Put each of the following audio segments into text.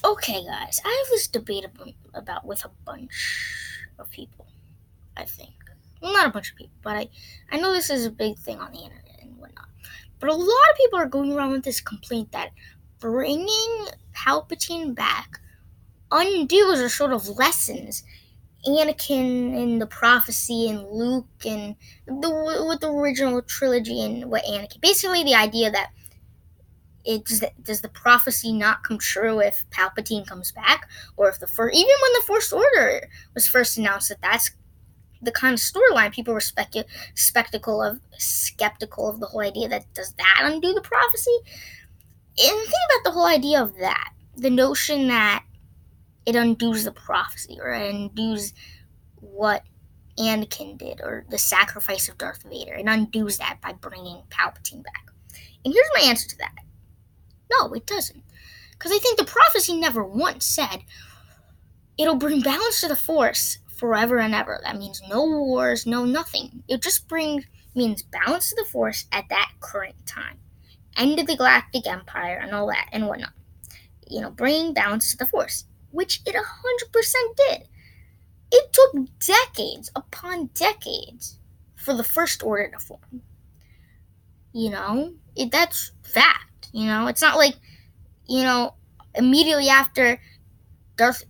Okay, guys, I have this debate about with a bunch of people. I think, well, not a bunch of people, but I know this is a big thing on the internet and whatnot. But a lot of people are going around with this complaint that bringing Palpatine back undoes or sort of lessens Anakin and the prophecy and Luke and with the original trilogy and what Anakin. Basically, the idea that does the prophecy not come true if Palpatine comes back, or if even when the First Order was first announced, that's the kind of storyline people were skeptical of the whole idea that does that undo the prophecy? And think about the whole idea of that, the notion that it undoes the prophecy or it undoes what Anakin did or the sacrifice of Darth Vader. It undoes that by bringing Palpatine back. And here's my answer to that. No, it doesn't. Because I think the prophecy never once said it'll bring balance to the Force forever and ever. That means no wars, no nothing. It just means balance to the Force at that current time. End of the Galactic Empire and all that and whatnot. Bringing balance to the Force, which it 100% did. It took decades upon decades for the First Order to form. That's fact. It's not like, immediately after Darth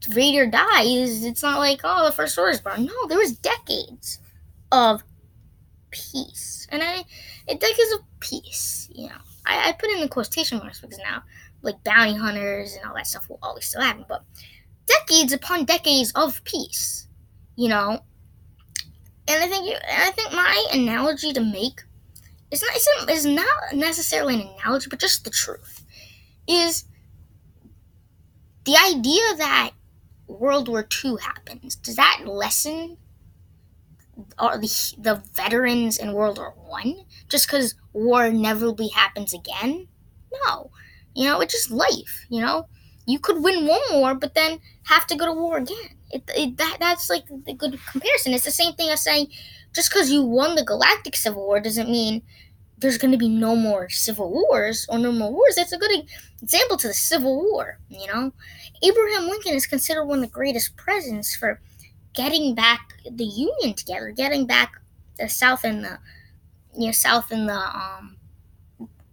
Vader dies, it's not like, oh, the First Order is born. No, there was decades of peace. And decades of peace, I put in the quotation marks because now, like, bounty hunters and all that stuff will always still happen, but decades upon decades of peace, And I think my analogy to make is not necessarily an analogy, but just the truth, is the idea that World War II happens. Does that lessen the veterans in World War I just because war inevitably happens again? No. It's just life. You could win one war, but then have to go to war again. That's like the good comparison. It's the same thing as saying just because you won the Galactic Civil War doesn't mean there's going to be no more civil wars or no more wars. That's a good example to the Civil War. Abraham Lincoln is considered one of the greatest presidents for getting back the Union together, getting back the South and the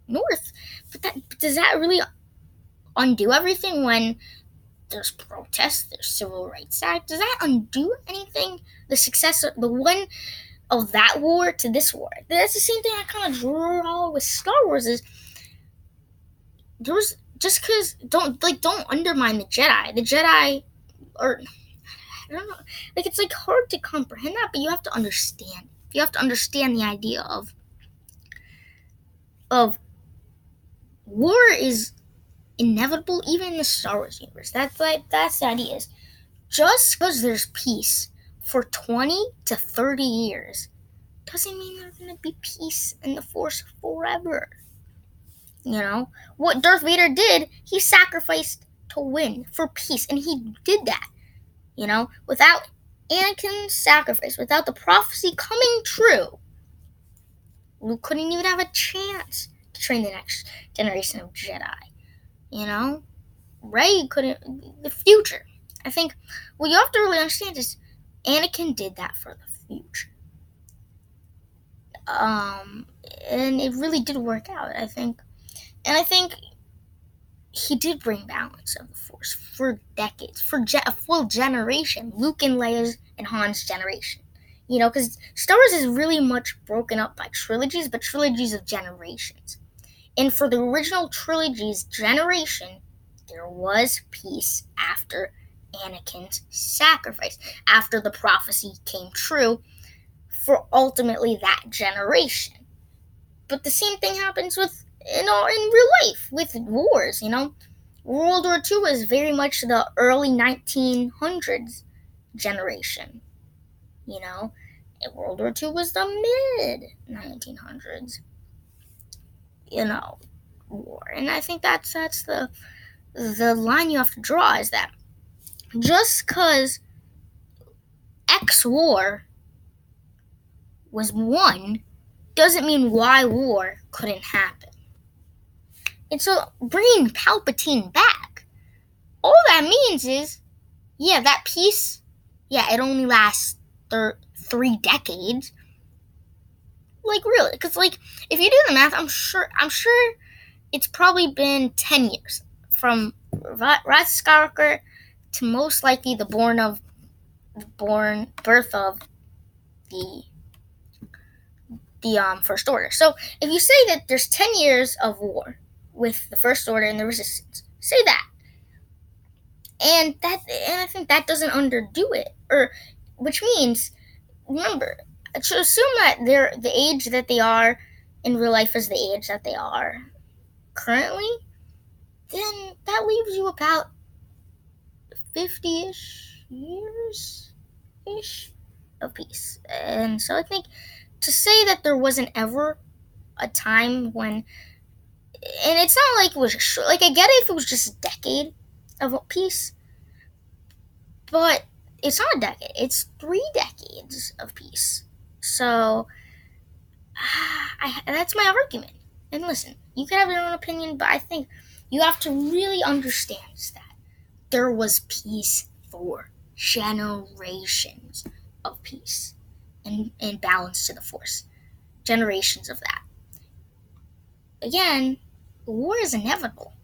North. But does that really undo everything when there's protests, there's Civil Rights Act? Does that undo anything? The success of the one of that war to this war. That's the same thing I kind of draw with Star Wars. Is there was just because don't undermine the Jedi. The Jedi, or I don't know, like it's like hard to comprehend that, but you have to understand. You have to understand the idea of war is inevitable, even in the Star Wars universe. That's the idea. Is just because there's peace for 20 to 30 years doesn't mean there's going to be peace in the Force forever. What Darth Vader did, he sacrificed to win for peace, and he did that. Without Anakin's sacrifice, without the prophecy coming true, Luke couldn't even have a chance to train the next generation of Jedi. Rey couldn't. The future. I think what you have to really understand is Anakin did that for the future. And it really did work out, I think. And I think he did bring balance of the Force for decades, for a full generation. Luke and Leia's and Han's generation. Because Star Wars is really much broken up by trilogies, but trilogies of generations. And for the original trilogy's generation, there was peace after Anakin's sacrifice, after the prophecy came true for ultimately that generation. But the same thing happens with, in real life, with wars, World War II is very much the early 1900s generation, and World War II was the mid 1900s, war. And I think that's the line you have to draw, is that just because X war was won doesn't mean Y war couldn't happen. And so bringing Palpatine back that means is, yeah, that peace, yeah, it only lasts 3 decades. Like, really, because, like, if you do the math, I'm sure it's probably been 10 years from Rise of Skywalker to most likely the birth of the First Order. So if you say that there's 10 years of war with the First Order and the Resistance, say that, and I think that doesn't underdo it, or which means, remember, to assume that they're the age that they are in real life is the age that they are currently, then that leaves you about 50-ish years-ish of peace. And so I think to say that there wasn't ever a time when, and it's not like it was short, like, I get it if it was just a decade of peace, but it's not a decade, it's 3 decades of peace. So that's my argument. And listen, you can have your own opinion, but I think you have to really understand that there was peace for generations of peace and balance to the Force. Generations of that. Again, war is inevitable,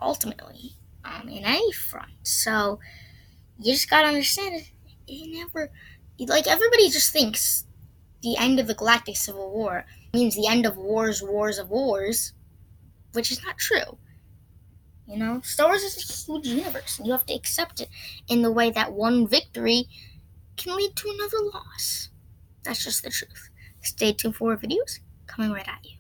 ultimately, in any front. So you just gotta understand it never, like, everybody just thinks the end of the Galactic Civil War means the end of wars of wars, which is not true. You know, Star Wars is a huge universe, and you have to accept it in the way that one victory can lead to another loss. That's just the truth. Stay tuned for more videos coming right at you.